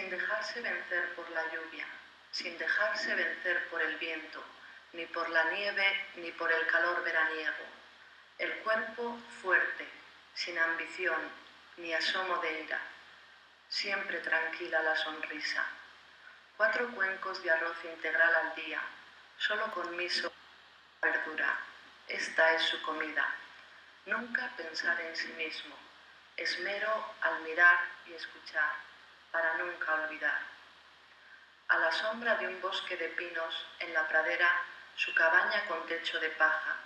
sin dejarse vencer por la lluvia, sin dejarse vencer por el viento, ni por la nieve, ni por el calor veraniego. El cuerpo fuerte, sin ambición, ni asomo de ira. Siempre tranquila la sonrisa. 4 cuencos de arroz integral al día, solo con miso y verdura. Esta es su comida. Nunca pensar en sí mismo. Esmero al mirar y escuchar, para nunca olvidar. A la sombra de un bosque de pinos, en la pradera, su cabaña con techo de paja.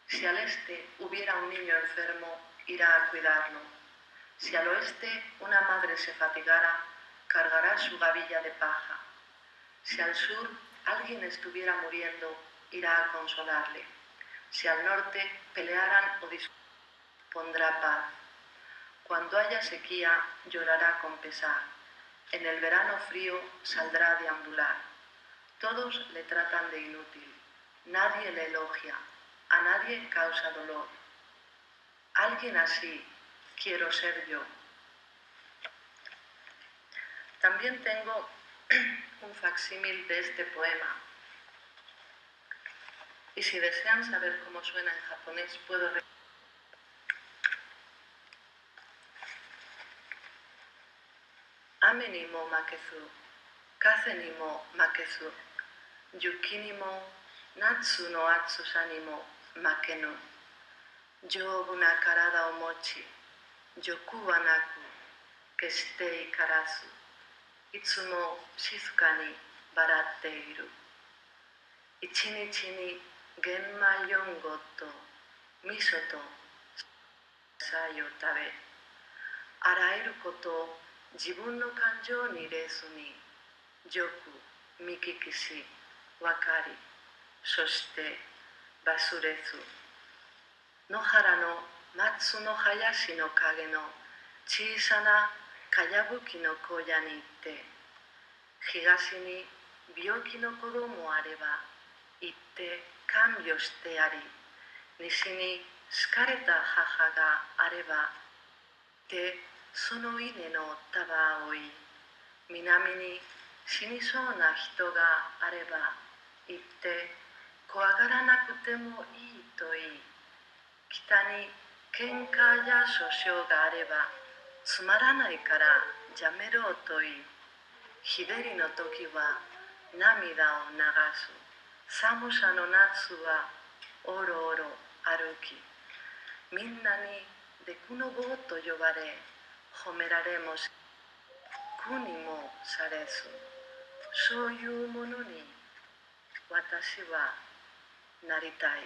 Si al este hubiera un niño enfermo, irá a cuidarlo. Si al oeste una madre se fatigara, cargará su gavilla de paja. Si al sur alguien estuviera muriendo, irá a consolarle. Si al norte pelearan o discutieran, pondrá paz. Cuando haya sequía, llorará con pesar. En el verano frío saldrá a deambular. Todos le tratan de inútil. Nadie le elogia. A nadie causa dolor. Alguien así quiero ser yo. También tengo un facsímil de este poema. Y si desean saber cómo suena en japonés, puedo repetir. Ame ni mo makezu, kaze ni mo makezu, yuki ni mo, natsu no atsusa ni mo makenu. Joubu na karada o mochi, yoku wa naku, keshite ikarazu, itsumo shizuka ni baratte iru. Ichinichi ni genma 4 go to miso to sai o tabe. あらゆることを自分の感情に入れずによく見聞きし分かり、そして忘れず、野原の松の林の陰の小さなかやぶきの小屋に行って、東に病気の子供あれば行って看病してやり、西に好かれた母があればでその稲の束を追い、南に死にそうな人があれば行って怖がらなくてもいいと言い、北に喧嘩や訴訟があればつまらないからやめろと言い、日照りの時は涙を流す、寒さの夏はおろおろ歩き、みんなにデクノボーと呼ばれ、褒められもし、苦にもされず、そういうものに私はなりたい。